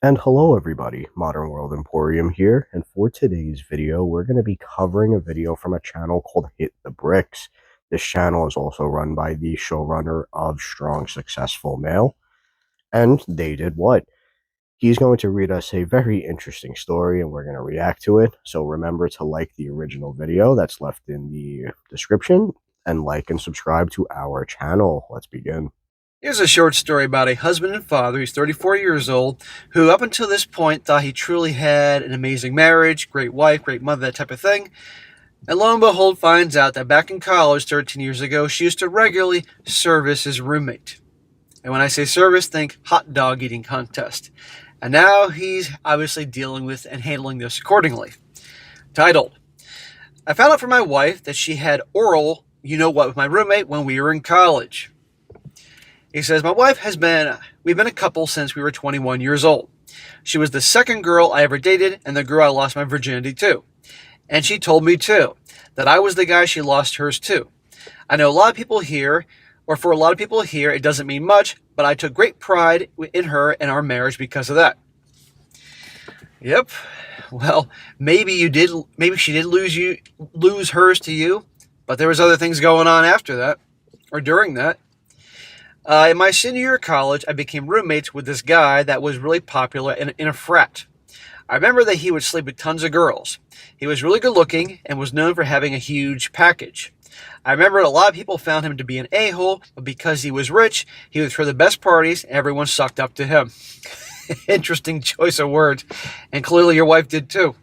And hello everybody, Modern World Emporium here, and for today's video, we're going to be covering a video from a channel called Hit the Bricks. This channel is also run by the showrunner of Strong Successful Male, and they did what? He's going to read us a very interesting story, and we're going to react to it, so remember to like the original video that's left in the description, and like and subscribe to our channel. Let's begin. Here's a short story about a husband and father. He's 34 years old, who up until this point thought he truly had an amazing marriage, great wife, great mother, that type of thing. And lo and behold, finds out that back in college 13 years ago, she used to regularly service his roommate. And when I say service, think hot dog eating contest. And now he's obviously dealing with and handling this accordingly. Titled, I found out from my wife that she had oral, you know what, with my roommate when we were in college. He says, we've been a couple since we were 21 years old. She was the second girl I ever dated and the girl I lost my virginity to. And she told me too, that I was the guy she lost hers to. I know a lot of people here, or for a lot of people here, it doesn't mean much, but I took great pride in her and our marriage because of that. Yep. Well, maybe she did lose hers to you, but there was other things going on after that, or during that. In my senior year of college, I became roommates with this guy that was really popular in a frat. I remember that he would sleep with tons of girls. He was really good looking and was known for having a huge package. I remember a lot of people found him to be an a-hole, but because he was rich, he would throw the best parties and everyone sucked up to him. Interesting choice of words. And clearly your wife did too.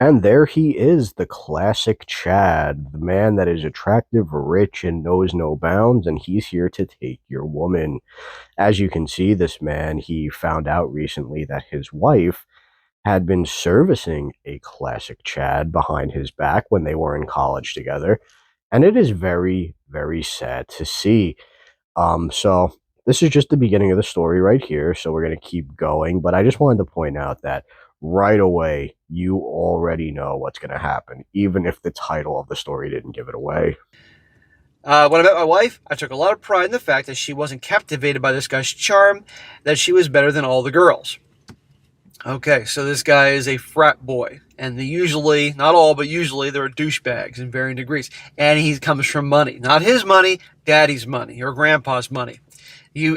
And there he is, the classic Chad, the man that is attractive, rich, and knows no bounds, and he's here to take your woman. As you can see, this man, he found out recently that his wife had been servicing a classic Chad behind his back when they were in college together, and it is very, very sad to see. So this is just the beginning of the story right here, so we're going to keep going, but I just wanted to point out that right away, you already know what's going to happen, even if the title of the story didn't give it away. When I met my wife, I took a lot of pride in the fact that she wasn't captivated by this guy's charm, that she was better than all the girls. Okay, so this guy is a frat boy, and usually, not all, but usually there are douchebags in varying degrees, and he comes from money. Not his money, daddy's money, or grandpa's money.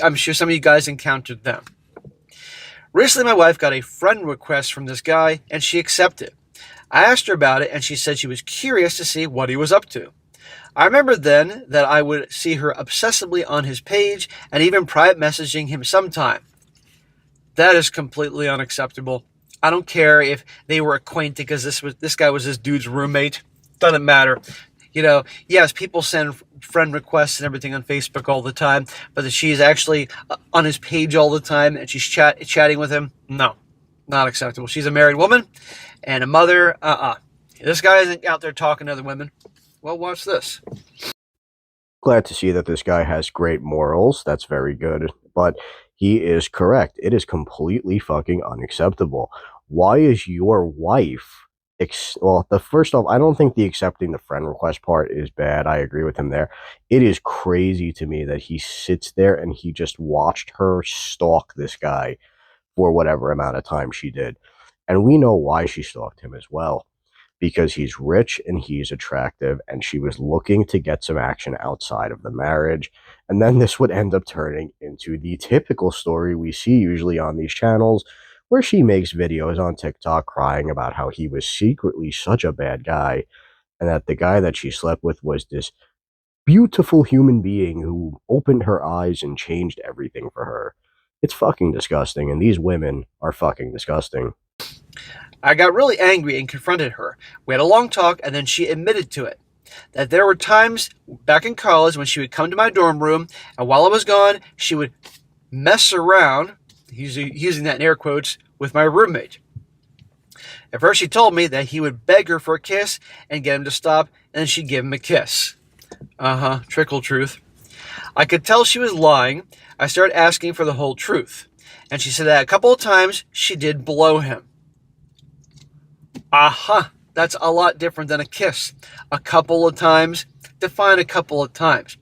I'm sure some of you guys encountered them. Recently, my wife got a friend request from this guy, and she accepted. I asked her about it, and she said she was curious to see what he was up to. I remember then that I would see her obsessively on his page, and even private messaging him sometime. That is completely unacceptable. I don't care if they were acquainted because this guy was this dude's roommate. Doesn't matter. You know, yes, people send friend requests and everything on Facebook all the time, but that she's actually on his page all the time and she's chatting with him, no, not acceptable. She's a married woman and a mother. This guy isn't out there talking to other women. Well, watch this. Glad to see that this guy has great morals. That's very good. But he is correct. It is completely fucking unacceptable. Why is your wife... well, the first off, I don't think the accepting the friend request part is bad. I agree with him there. It is crazy to me that he sits there and he just watched her stalk this guy for whatever amount of time she did. And we know why she stalked him as well, because he's rich and he's attractive, and she was looking to get some action outside of the marriage. And then this would end up turning into the typical story we see usually on these channels, where she makes videos on TikTok crying about how he was secretly such a bad guy, and that the guy that she slept with was this beautiful human being who opened her eyes and changed everything for her. It's fucking disgusting, and these women are fucking disgusting. I got really angry and confronted her. We had a long talk, and then she admitted to it. That there were times back in college when she would come to my dorm room, and while I was gone, she would mess around, using that in air quotes, with my roommate. At first, she told me that he would beg her for a kiss and get him to stop, and then she'd give him a kiss. Trickle truth. I could tell she was lying. I started asking for the whole truth, and she said that a couple of times she did blow him. That's a lot different than a kiss. A couple of times. Define a couple of times.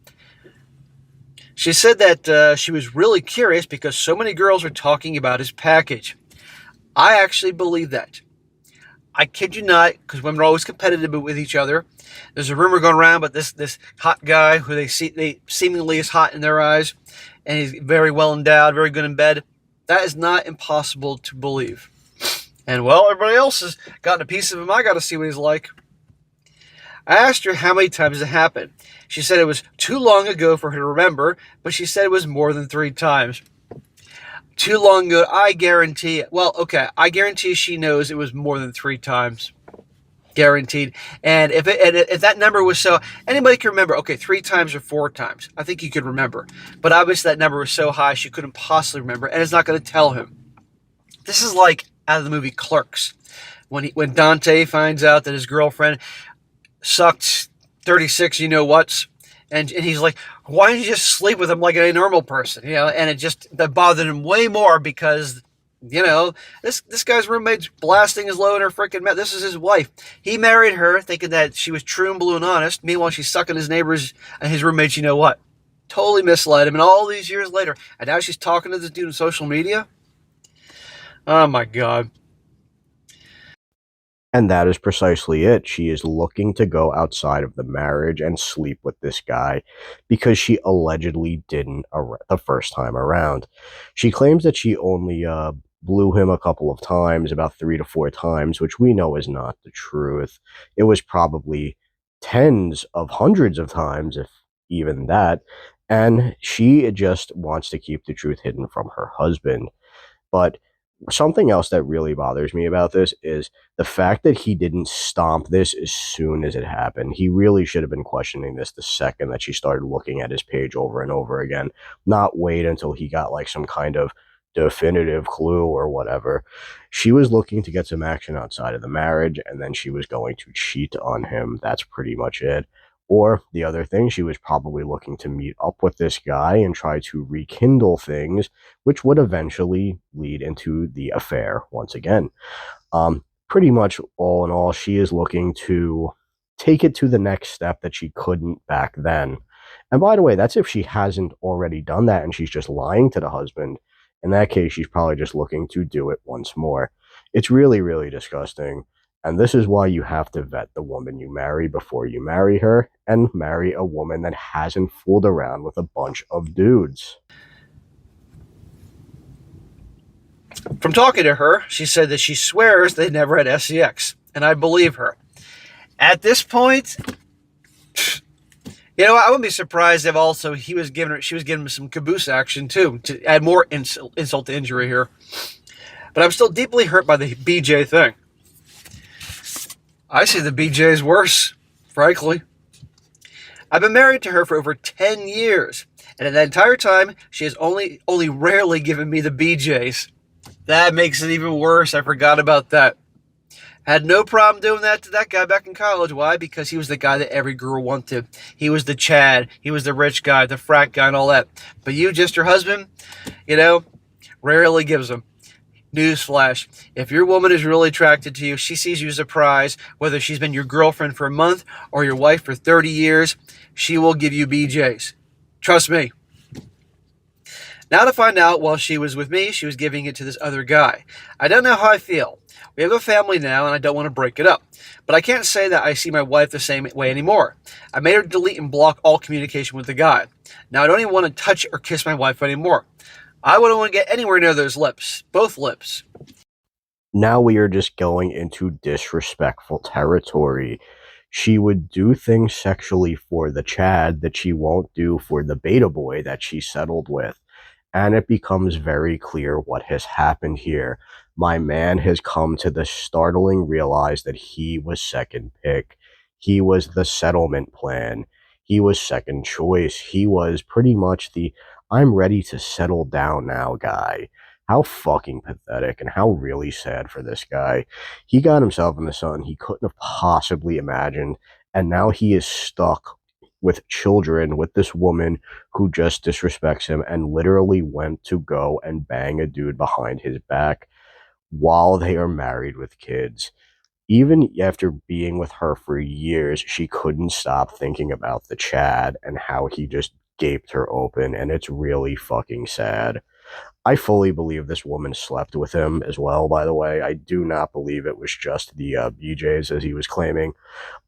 She said that she was really curious because so many girls were talking about his package. I actually believe that. I kid you not, because women are always competitive with each other. There's a rumor going around about this hot guy who they seemingly is hot in their eyes, and he's very well endowed, very good in bed. That is not impossible to believe. And well, everybody else has gotten a piece of him. I got to see what he's like. I asked her how many times it happened. She said it was too long ago for her to remember, but she said it was more than 3 times. Too long ago, I guarantee. Well, okay, I guarantee she knows it was more than 3 times, guaranteed. And if that number was so, anybody can remember. Okay, 3 times or 4 times, I think you could remember. But obviously, that number was so high she couldn't possibly remember, and it's not going to tell him. This is like out of the movie Clerks, when Dante finds out that his girlfriend sucked 36 you know what's, and he's like, why don't you just sleep with him like a normal person, and it just that bothered him way more because this guy's roommate's blasting his load in her freaking mouth. This is his wife. He married her thinking that she was true and blue and honest. Meanwhile, she's sucking his neighbors and his roommates you know what. Totally misled him, and all these years later, and now she's talking to this dude on social media. Oh my god. And that is precisely it. She is looking to go outside of the marriage and sleep with this guy because she allegedly didn't the first time around. She claims that she only blew him a couple of times, about 3 to 4 times, which we know is not the truth. It was probably tens of hundreds of times, if even that. And she just wants to keep the truth hidden from her husband. But something else that really bothers me about this is the fact that he didn't stomp this as soon as it happened. He really should have been questioning this the second that she started looking at his page over and over again, not wait until he got like some kind of definitive clue or whatever. She was looking to get some action outside of the marriage, and then she was going to cheat on him. That's pretty much it. Or the other thing, she was probably looking to meet up with this guy and try to rekindle things, which would eventually lead into the affair once again. Pretty much all in all, she is looking to take it to the next step that she couldn't back then. And by the way, that's if she hasn't already done that and she's just lying to the husband. In that case, she's probably just looking to do it once more. It's really, really disgusting. And this is why you have to vet the woman you marry before you marry her and marry a woman that hasn't fooled around with a bunch of dudes. From talking to her, she said that she swears they never had sex, and I believe her. At this point, I wouldn't be surprised if also she was giving him some caboose action too to add more insult to injury here. But I'm still deeply hurt by the BJ thing. I see the BJ's worse, frankly. I've been married to her for over 10 years, and in that entire time, she has only rarely given me the BJ's. That makes it even worse. I forgot about that. Had no problem doing that to that guy back in college. Why? Because he was the guy that every girl wanted. He was the Chad. He was the rich guy, the frat guy, and all that. But you, just your husband, rarely gives them. Newsflash. If your woman is really attracted to you, she sees you as a prize, whether she's been your girlfriend for a month or your wife for 30 years, she will give you BJs. Trust me. Now to find out, while she was with me, she was giving it to this other guy. I don't know how I feel. We have a family now, and I don't want to break it up. But I can't say that I see my wife the same way anymore. I made her delete and block all communication with the guy. Now I don't even want to touch or kiss my wife anymore. I wouldn't want to get anywhere near those lips. Both lips. Now we are just going into disrespectful territory. She would do things sexually for the Chad that she won't do for the beta boy that she settled with. And it becomes very clear what has happened here. My man has come to the startling realize that he was second pick. He was the settlement plan. He was second choice. He was pretty much the I'm ready to settle down now guy. How fucking pathetic and how really sad for this guy. He got himself in the sun he couldn't have possibly imagined, and now he is stuck with children with this woman who just disrespects him and literally went to go and bang a dude behind his back while they are married with kids. Even after being with her for years, she couldn't stop thinking about the Chad and how he just gaped her open, and it's really fucking sad. I fully believe this woman slept with him as well, by the way. I do not believe it was just the BJs as he was claiming,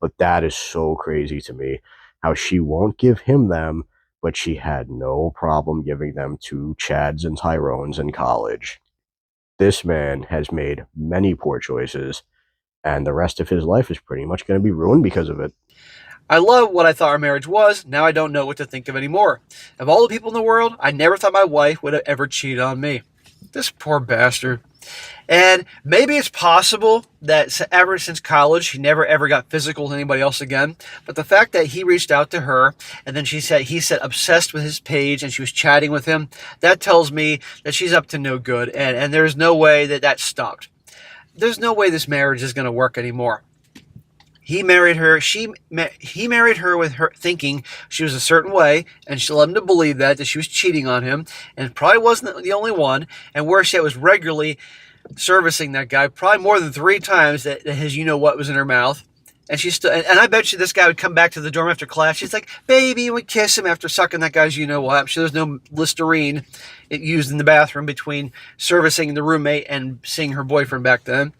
but that is so crazy to me how she won't give him them, but she had no problem giving them to Chads and Tyrones in college. This man has made many poor choices, and the rest of his life is pretty much going to be ruined because of it. I love what I thought our marriage was. Now I don't know what to think of anymore. Of all the people in the world, I never thought my wife would have ever cheated on me. This poor bastard. And maybe it's possible that ever since college, he never ever got physical with anybody else again. But the fact that he reached out to her and then he said obsessed with his page and she was chatting with him, that tells me that she's up to no good. And there's no way that stopped. There's no way this marriage is going to work anymore. He married her. He married her with her thinking she was a certain way, and she led him to believe that she was cheating on him, and probably wasn't the only one. And worse yet, was regularly servicing that guy, probably more than 3 times that his you know what was in her mouth. And she's still, and I bet you this guy would come back to the dorm after class. She's like, "Baby," and would kiss him after sucking that guy's you know what. I'm sure there's no Listerine it used in the bathroom between servicing the roommate and seeing her boyfriend back then.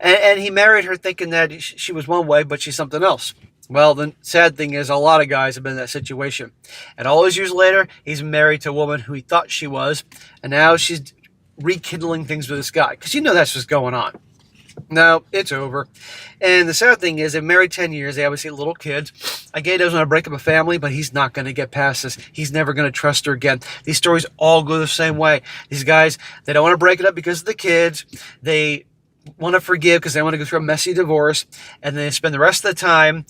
And he married her thinking that she was one way, but she's something else. Well, the sad thing is a lot of guys have been in that situation. And all those years later, he's married to a woman who he thought she was, and now she's rekindling things with this guy. Because you know that's what's going on. No, it's over. And the sad thing is, they've married 10 years. They obviously have little kids. A gay doesn't want to break up a family, but he's not going to get past this. He's never going to trust her again. These stories all go the same way. These guys, they don't want to break it up because of the kids. They want to forgive because they want to go through a messy divorce, and then they spend the rest of the time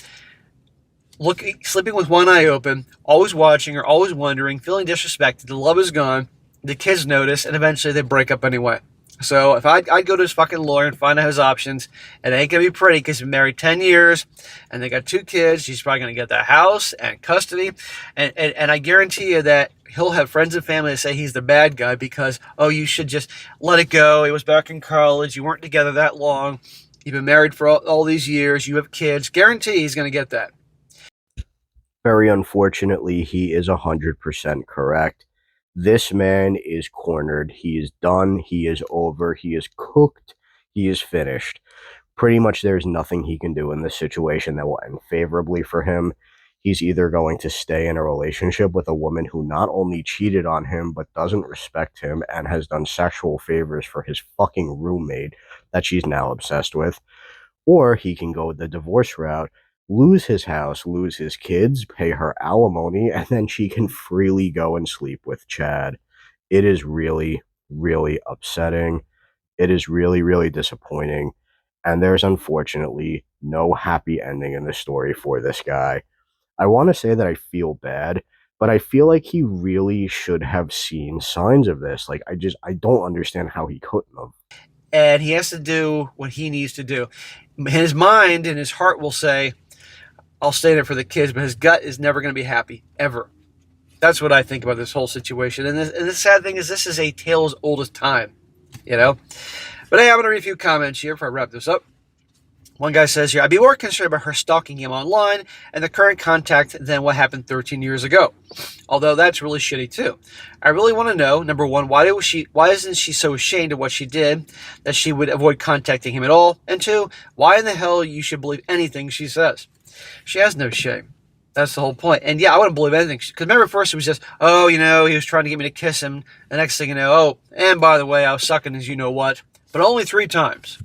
sleeping with one eye open, always watching her, always wondering, feeling disrespected. The love is gone. The kids notice, and eventually they break up anyway. So if I'd go to his fucking lawyer and find out his options, it ain't going to be pretty because he's been married 10 years and they got 2 kids. He's probably going to get the house and custody. And I guarantee you that he'll have friends and family that say he's the bad guy because, oh, you should just let it go. He was back in college. You weren't together that long. You've been married for all these years. You have kids. Guarantee he's going to get that. Very unfortunately, he is 100% correct. This man is cornered. He is done. He is over. He is cooked. He is finished. Pretty much there's nothing he can do in this situation that will end favorably for him. He's either going to stay in a relationship with a woman who not only cheated on him, but doesn't respect him and has done sexual favors for his fucking roommate that she's now obsessed with, or he can go the divorce route, lose his house, lose his kids, pay her alimony, and then she can freely go and sleep with Chad. It is really, really upsetting. It is really, really disappointing. And there's unfortunately no happy ending in the story for this guy. I want to say that I feel bad, but I feel like he really should have seen signs of this. Like, I don't understand how he couldn't have. And he has to do what he needs to do. His mind and his heart will say, I'll stay there for the kids, but his gut is never going to be happy, ever. That's what I think about this whole situation. And the sad thing is this is a tale as old as time, you know? But hey, I'm going to read a few comments here before I wrap this up. One guy says here, I'd be more concerned about her stalking him online and the current contact than what happened 13 years ago. Although that's really shitty too. I really want to know, number one, why isn't she so ashamed of what she did that she would avoid contacting him at all? And 2, why in the hell you should believe anything she says? She has no shame. That's the whole point. And yeah, I wouldn't believe anything. Because remember, first it was just, oh, you know, he was trying to get me to kiss him. The next thing you know, oh, and by the way, I was sucking his you know what. But only 3 times.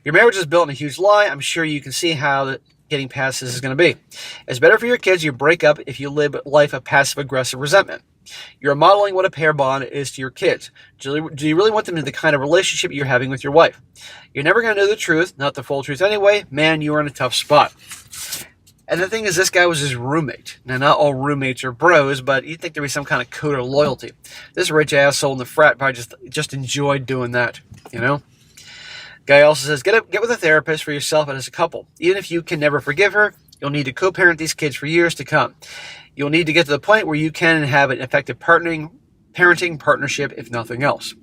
Your marriage is built on a huge lie. I'm sure you can see how getting past this is going to be. It's better for your kids you break up if you live a life of passive-aggressive resentment. You're modeling what a pair bond is to your kids. Do you really want them in the kind of relationship you're having with your wife? You're never going to know the truth, not the full truth anyway. Man, you are in a tough spot. And the thing is, this guy was his roommate. Now, not all roommates are bros, but you'd think there'd be some kind of code of loyalty. This rich asshole in the frat probably just enjoyed doing that, you know? Guy also says, get with a therapist for yourself and as a couple. Even if you can never forgive her, you'll need to co-parent these kids for years to come. You'll need to get to the point where you can have an effective parenting partnership, if nothing else.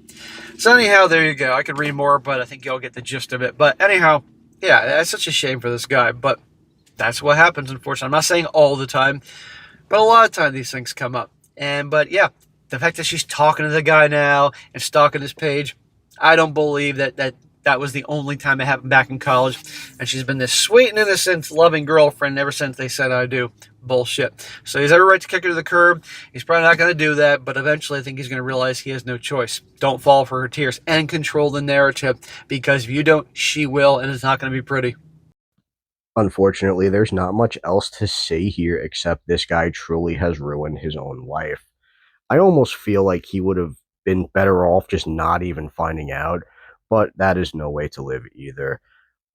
So anyhow, there you go. I could read more, but I think y'all get the gist of it. But anyhow, yeah, that's such a shame for this guy, but that's what happens, unfortunately. I'm not saying all the time, But a lot of times these things come up. But yeah, the fact that she's talking to the guy now and stalking his page, I don't believe that was the only time it happened back in college. And she's been this sweet and innocent, loving girlfriend ever since they said I do. Bullshit. So he's every right to kick her to the curb. He's probably not going to do that, but eventually I think he's going to realize he has no choice. Don't fall for her tears and control the narrative, because if you don't, she will, and it's not going to be pretty. Unfortunately, there's not much else to say here except this guy truly has ruined his own life. I almost feel like he would have been better off just not even finding out, but that is no way to live either.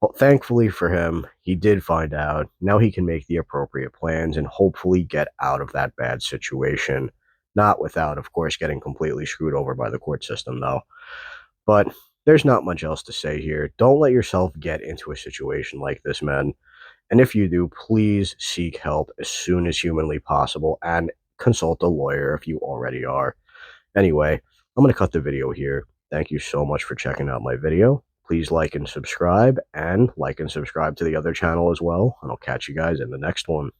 Well, thankfully for him, he did find out. Now he can make the appropriate plans and hopefully get out of that bad situation. Not without, of course, getting completely screwed over by the court system, though. But there's not much else to say here. Don't let yourself get into a situation like this, man. And if you do, please seek help as soon as humanly possible and consult a lawyer if you already are. Anyway, I'm going to cut the video here. Thank you so much for checking out my video. Please like and subscribe to the other channel as well, and I'll catch you guys in the next one.